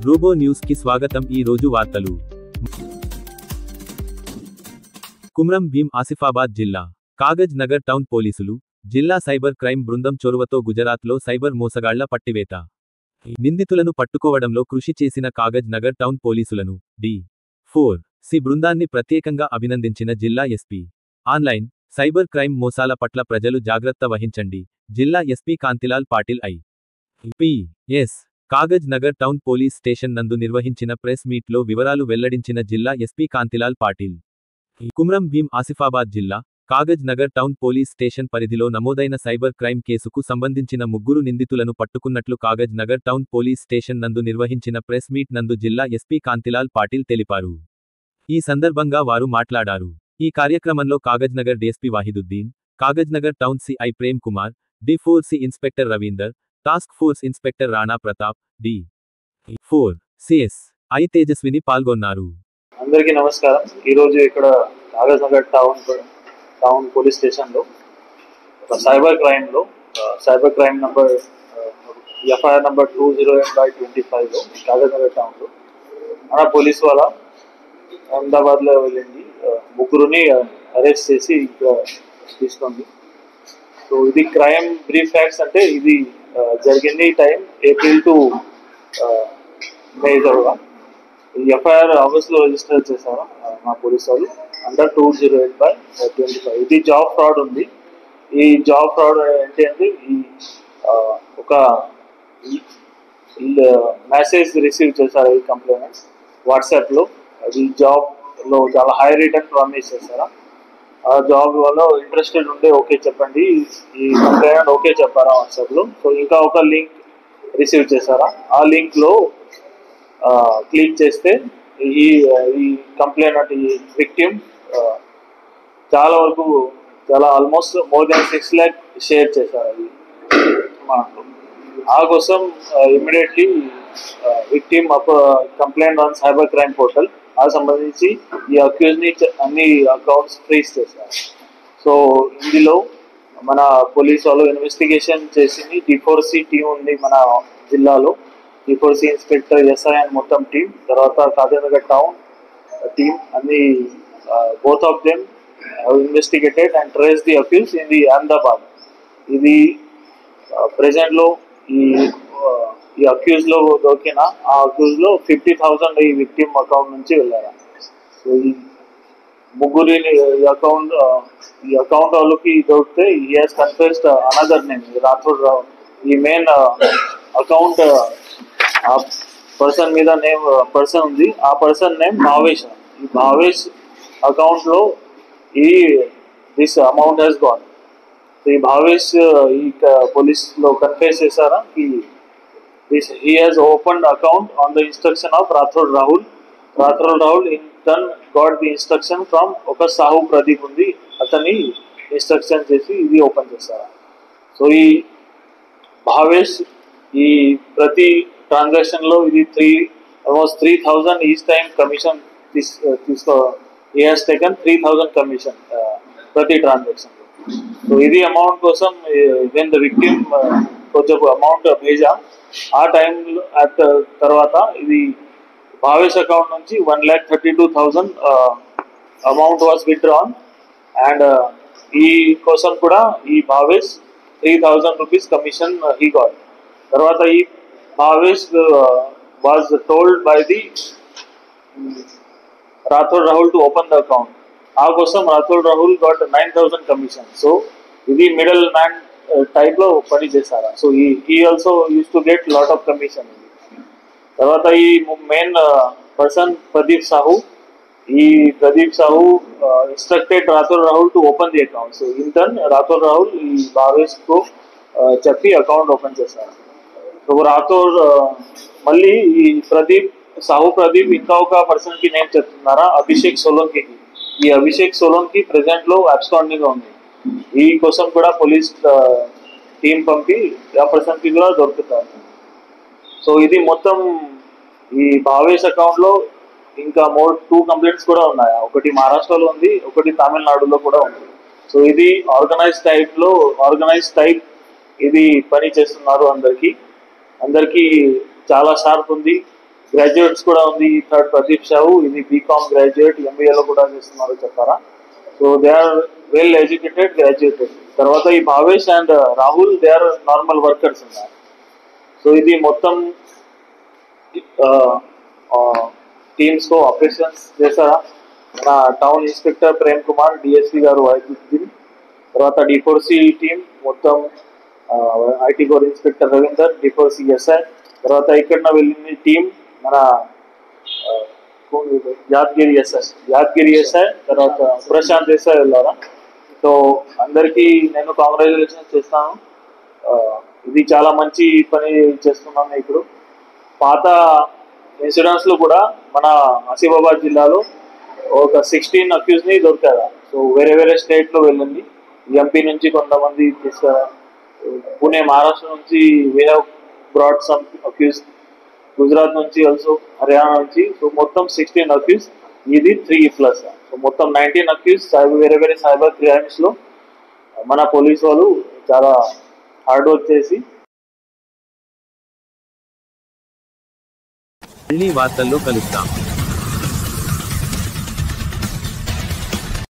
Robo news కి స్వాగతం. ఈ రోజు వార్తలు. కుమ్రం భీం ఆసిఫాబాద్ జిల్లా కాగజ్ నగర్ టౌన్ పోలీసులు జిల్లా సైబర్ క్రైమ్ బృందం చొరవతో గుజరాత్లో సైబర్ మోసగాళ్ల పట్టివేత. నిందితులను పట్టుకోవడంలో కృషి చేసిన కాగజ్ నగర్ టౌన్ పోలీసులను డి4సి బృందాన్ని ప్రత్యేకంగా అభినందించిన జిల్లా ఎస్పీ. ఆన్లైన్ సైబర్ క్రైమ్ మోసాల పట్ల ప్రజలు జాగ్రత్త వహించండి. జిల్లా SP Kantilal Patil IPS. Kagaz Nagar town police station నందు నిర్వహించిన ప్రెస్ మీట్లో వివరాలు వెల్లడించిన జిల్లా ఎస్పీ కాంతిలాల్ పాటిల్. కుమ్రం భీం ఆసిఫాబాద్ జిల్లా Kagaz Nagar town police station పరిధిలో నమోదైన సైబర్ క్రైమ్ కేసుకు సంబంధించిన 3 నిందితులను పట్టుకున్నట్లు Kagaz Nagar town police station నందు నిర్వహించిన ప్రెస్ మీట్ నందు జిల్లా ఎస్పీ కాంతిలాల్ పాటిల్ తెలిపారు. ఈ సందర్భంగా వారు మాట్లాడారు. ఈ కార్యక్రమంలో Kagaznagar DSP Wahiduddin, Kagaz Nagar town CI Prem Kumar, డి4సి inspector Ravinder, task force inspector Rana Pratap, డి4సిఎస్ ఐ తేజస్విని పాల్గొన్నారు. అందరికీ నమస్కారం. ఈరోజు ఇక్కడ కాగజ్ నగర్ టౌన్ పోలీస్ స్టేషన్లో cyber crime number FIR number 208/25లో కాగజ్ నగర్ టౌన్లో మన పోలీస్ వాళ్ళ అహ్మదాబాద్లో వెళ్ళింది 3 అరెస్ట్ చేసి ఇక్కడ తీసుకోండి. సో ఇది క్రైమ్ బ్రీఫ్ ఫ్యాక్ట్స్ అంటే ఇది జరిగింది టైం ఏప్రిల్ టు మే జరగా. ఈ ఎఫ్ఐఆర్ ఆగస్ట్లో రిజిస్టర్ చేశారు మా పోలీస్ వాళ్ళు అండర్ 208/25. ఇది జాబ్ ఫ్రాడ్ ఉంది. ఈ జాబ్ ఫ్రాడ్ ఏంటి అంటే ఈ ఒక మెసేజ్ రిసీవ్ చేశారు ఈ కంప్లైంట్స్ వాట్సాప్లో. అది జాబ్లో చాలా హై రిటర్న్ ప్రామిస్ చేశారా. ఆ జాబ్ వల్ల ఇంట్రెస్టెడ్ ఉంటే ఓకే చెప్పండి, ఈ కంప్లైంట్ ఓకే చెప్పారా వాట్సాప్లో. సో ఇంకా ఒక లింక్ రిసీవ్ చేశారా. ఆ లింక్లో క్లిక్ చేస్తే ఈ కంప్లైంట్ ఈ విక్టిమ్ చాలా almost more than 6 lakh share చేశారు అది మనకు. ఆ కోసం immediately victim complaint on cyber crime portal ఆ సంబంధించి ఈ అక్యూజ్ని అన్ని అకౌంట్స్ ఫ్రీజ్ చేశారు. సో ఇందులో మన పోలీస్ వాళ్ళు ఇన్వెస్టిగేషన్ చేసింది. డి4సి టీం ఉంది మన జిల్లాలో, డి4సి ఇన్స్పెక్టర్ ఎస్ఐ అండ్ మొత్తం టీం, తర్వాత కాగజ్ నగర్ టౌన్ టీం అన్ని both of them investigated and trace the accuse in the Ahmedabad. ఇది ప్రెజెంట్లో ఈ అక్యూజ్లో దొరికిన ఆ అక్యూజ్లో 50,000 ఈ విక్టిమ్ అకౌంట్ నుంచి వెళ్ళారు. సో ఈ 3 అకౌంట్ వాళ్ళకి దొరికితే he has confessed another name Rathod Rao. ఈ మెయిన్ అకౌంట్ ఆ పర్సన్ మీద పర్సన్ ఉంది, ఆ పర్సన్ నేమ్ భావేష్. ఈ భావేష్ అకౌంట్లో this amount has gone. So ఈ భావేష్ ఈ పోలీస్లో కన్ఫెస్ చేశారా he has opened account on the instruction of Rathod Rahul. Rathod Rahul in turn got the instruction from oka Sahu Pradeep undi, atani instruction chesi idi open chesara. So ee Bhavesh ee prati transaction lo idi almost 3,000 each time commission he has taken 3,000 commission prati transaction. So idi amount kosam when the victim కొంచెం amount భేజా ఆ time తర్వాత ఇది Bhavesh account నుంచి 1,32,000 amount was withdrawn. And ఈ కోసం కూడా ఈ Bhavesh 3,000 rupees commission he got. తర్వాత ఈ Bhavesh was told by the Rathod Rahul to open the account. ఆ కోసం Rathod Rahul got 9,000 commission. So ఇది మిడిల్ మ్యాన్ టైప్ లో పని చేశారా. సో ఈ also use to get lot of commission. తర్వాత ఈ మెయిన్ పర్సన్ ప్రదీప్ సాహు. ఈ Pradeep Sahu instructed Rathod Rahul to open the account. So in turn Rathod Rahul ఈ భావేష్ కు చెప్పి అకౌంట్ ఓపెన్ చేశారు. సో రాథోడ్ మళ్ళీ ఈ ప్రదీప్ ఇంకా ఒక పర్సన్ కి నేమ్ చెప్తున్నారా, అభిషేక్ సోలంకి. ఈ అభిషేక్ సోలంకి ప్రెసెంట్ లో అబ్స్కాండింగ్ గా ఉంది. ఈ కోసం కూడా పోలీస్ టీం పంపి ఆ పర్సన్ కి కూడా దొరుకుతారు. సో ఇది మొత్తం ఈ భావేష్ అకౌంట్ లో ఇంకా 2 కంప్లైంట్స్ కూడా ఉన్నాయి. ఒకటి మహారాష్ట్రలో ఉంది, ఒకటి తమిళనాడులో కూడా ఉంది. సో ఇది ఆర్గనైజ్ టైప్ ఇది పని చేస్తున్నారు. అందరికీ చాలా షార్ప్ ఉంది. గ్రాడ్యుయేట్స్ కూడా ఉంది. థర్డ్ ప్రదీప్ షావు, ఇది బీకామ్ గ్రాడ్యుయేట్, ఎంబీఏలో కూడా చేస్తున్నారు చెప్పారా. So they are well educated graduated. తర్వాత ఈ Bhavesh and Rahul they are normal workers ఉన్నారు. సో ఇది మొత్తం టీమ్స్ తో ఆపరేషన్స్ చేశారా. మన town inspector Prem Kumar, DSP గారు వైద్యుద్దీన్, తర్వాత D4C టీమ్ మొత్తం, IT core inspector Ravinder, D4C SI, తర్వాత ఇక్కడ వెళ్ళింది టీం మన యాదగిరి ఎస్ఐ, తర్వాత ప్రశాంత్ ఎస్ఐ వెళ్ళారా. సో అందరికీ నేను కాంగ్రాచులేషన్స్ చేస్తాను. ఇది చాలా మంచి పని చేస్తున్నాను. ఇప్పుడు పాత ఇన్సిడెంట్స్ లో కూడా మన ఆసిఫాబాద్ జిల్లాలో ఒక 16 అక్యూజ్ ని దొరికారా. సో వేరే వేరే స్టేట్ లో వెళ్ళింది. ఎంపీ నుంచి కొంతమంది తీసుకురా, పుణే మహారాష్ట్ర నుంచి we have brought some accuse, Gujarat నుంచి ఆల్సో, హర్యానా నుంచి. సో మొత్తం 16 అక్యూజ్, ఇది 3+. సో మొత్తం 19 అక్యూజ్ వేరే వేరే సైబర్ క్రైమ్స్ లో మన పోలీస్ వాళ్ళు చాలా హార్డ్ వర్క్ చేసి. మళ్ళీ వార్తల్లో కలుస్తాం.